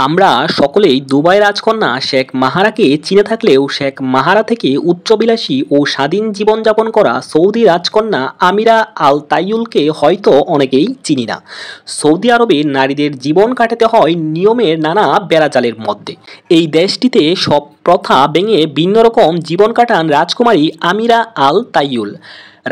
আমরা সকলেই দুবাই রাজকন্যা শেখ মাহারাকে চিনে থাকলেও শেখ মাহারা থেকে উচ্চবিলাসী ও স্বাধীন জীবনযাপন করা সৌদি রাজকন্যা আমিরা আল তাইয়ুলকে হয়তো অনেকেই চিনি না। সৌদি আরবে নারীদের জীবন কাটাতে হয় নিয়মের নানা বেড়াজালের মধ্যে। এই দেশটিতে সব প্রথা ভেঙে ভিন্ন রকম জীবন কাটান রাজকুমারী আমিরা আল তাইয়ুল।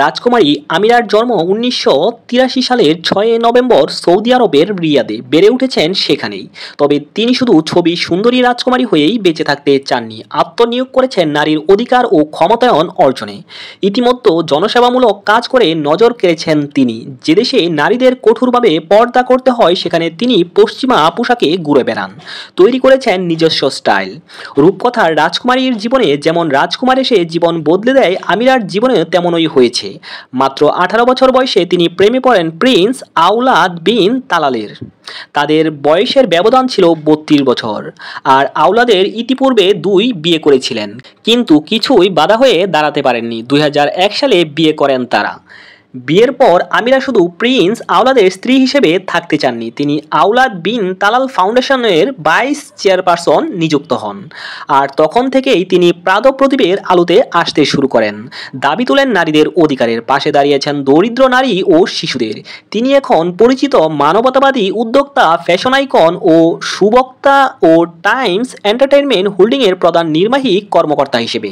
রাজকুমারী আমিরার জন্ম 1983 সালের 6 নভেম্বর সৌদি আরবের রিয়াদে। বেড়ে উঠেছেন সেখানেই। তবে তিনি শুধু ছবি সুন্দরী রাজকুমারী হয়েই বেঁচে থাকতে চাননি, আত্মনিয়োগ করেছেন নারীর অধিকার ও ক্ষমতায়ন অর্জনে। ইতিমধ্যে জনসেবামূলক কাজ করে নজর কেড়েছেন তিনি। যে দেশে নারীদের কঠোরভাবে পর্দা করতে হয় সেখানে তিনি পশ্চিমা পোশাকে ঘুরে বেড়ান। তৈরি করেছেন নিজস্ব স্টাইল। রূপকথার রাজকুমারীর জীবনে যেমন রাজকুমার এসে জীবন বদলে দেয়, আমিরার জীবনে তেমনই হয়েছে। মাত্র 18 বছর বয়সে তিনি প্রেমে পড়েন প্রিন্স আওলাদ বিন তালালের। তাদের বয়সের ব্যবধান ছিল 32 বছর। আর আওলাদের ইতিপূর্বে 2 বিয়ে করেছিলেন, কিন্তু কিছুই বাধা হয়ে দাঁড়াতে পারেননি। 2001 সালে বিয়ে করেন তারা। বিয়ের পর আমিরা শুধু প্রিন্স আওলাদের স্ত্রী হিসেবে থাকতে চাননি, তিনি আওলাদ বিন তালাল ফাউন্ডেশনের ভাইস চেয়ারপারসন নিযুক্ত হন। আর তখন থেকেই তিনি প্রদীপের আলোতে আসতে শুরু করেন। দাবি তোলেন নারীদের অধিকারের, পাশে দাঁড়িয়েছেন দরিদ্র নারী ও শিশুদের। তিনি এখন পরিচিত মানবতাবাদী উদ্যোক্তা, ফ্যাশন আইকন ও সুবক্তা ও টাইমস এন্টারটেইনমেন্ট হোল্ডিংয়ের প্রধান নির্বাহী কর্মকর্তা হিসেবে।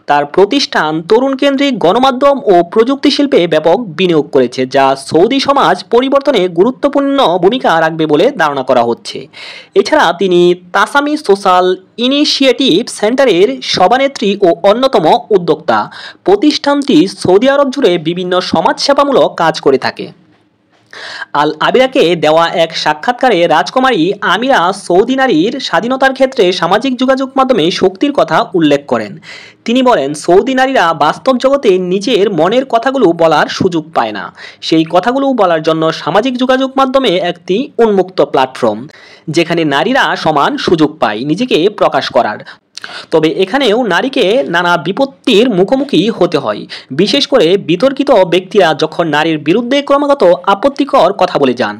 তার প্রতিষ্ঠান তরুণ কেন্দ্রিক গণমাধ্যম ও প্রযুক্তি শিল্পে ব্যাপক বিনিয়োগ করেছে, যা সৌদি সমাজ পরিবর্তনে গুরুত্বপূর্ণ ভূমিকা রাখবে বলে ধারণা করা হচ্ছে। এছাড়া তিনি তাসামি সোশ্যাল ইনিশিয়েটিভ সেন্টারের সভানেত্রী ও অন্যতম উদ্যোক্তা। প্রতিষ্ঠানটি সৌদি আরব জুড়ে বিভিন্ন সমাজসেবামূলক কাজ করে থাকে। আল আবিরাকে দেওয়া এক সাক্ষাৎকারে রাজকুমারী আমিরা সৌদি নারীর স্বাধীনতার ক্ষেত্রে সামাজিক যোগাযোগ মাধ্যমে শক্তির কথা উল্লেখ করেন। তিনি বলেন, সৌদি নারীরা বাস্তব জগতে নিজের মনের কথাগুলো বলার সুযোগ পায় না। সেই কথাগুলো বলার জন্য সামাজিক যোগাযোগ মাধ্যমে একটি উন্মুক্ত প্ল্যাটফর্ম, যেখানে নারীরা সমান সুযোগ পায় নিজেকে প্রকাশ করার। তবে এখানেও নারীকে নানা বিপত্তির মুখোমুখি হতে হয়, বিশেষ করে বিতর্কিত ব্যক্তিরা যখন নারীর বিরুদ্ধে ক্রমাগত আপত্তিকর কথা বলে যান।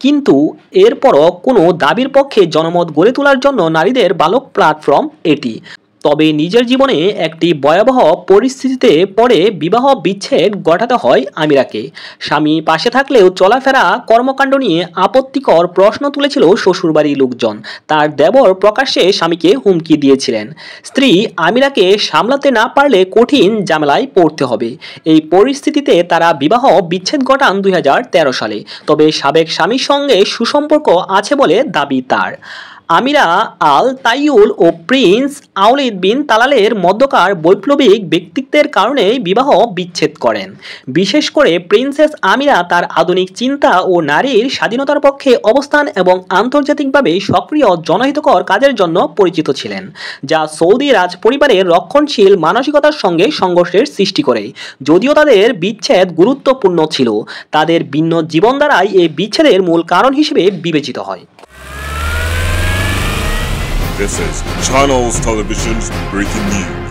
কিন্তু এরপরও কোনো দাবির পক্ষে জনমত গড়ে তোলার জন্য নারীদের ভালো প্ল্যাটফর্ম এটি। তবে নিজের জীবনে একটি ভয়াবহ পরিস্থিতিতে পড়ে বিবাহ বিচ্ছেদ ঘটাতে হয় আমিরাকে। স্বামী পাশে থাকলেও চলাফেরা কর্মকাণ্ড নিয়ে আপত্তিকর প্রশ্ন তুলেছিল শ্বশুরবাড়ির লোকজন। তার দেবর প্রকাশ্যে স্বামীকে হুমকি দিয়েছিলেন। স্ত্রী আমিরাকে সামলাতে না পারলে কঠিন ঝামেলায় পড়তে হবে। এই পরিস্থিতিতে তারা বিবাহ বিচ্ছেদ ঘটান 2013 সালে। তবে সাবেক স্বামীর সঙ্গে সুসম্পর্ক আছে বলে দাবি তার। আমিরা আল তাইয়ুল ও প্রিন্স আওলাদ বিন তালালের মধ্যকার বৈপ্লবিক ব্যক্তিত্বের কারণে বিবাহ বিচ্ছেদ করেন। বিশেষ করে প্রিন্সেস আমিরা তার আধুনিক চিন্তা ও নারীর স্বাধীনতার পক্ষে অবস্থান এবং আন্তর্জাতিকভাবে সক্রিয় জনহিতকর কাজের জন্য পরিচিত ছিলেন, যা সৌদি রাজ পরিবারের রক্ষণশীল মানসিকতার সঙ্গে সংঘর্ষের সৃষ্টি করে। যদিও তাদের বিচ্ছেদ গুরুত্বপূর্ণ ছিল, তাদের ভিন্ন জীবনধারাই এই বিচ্ছেদের মূল কারণ হিসেবে বিবেচিত হয়। This is Channels Television's breaking news.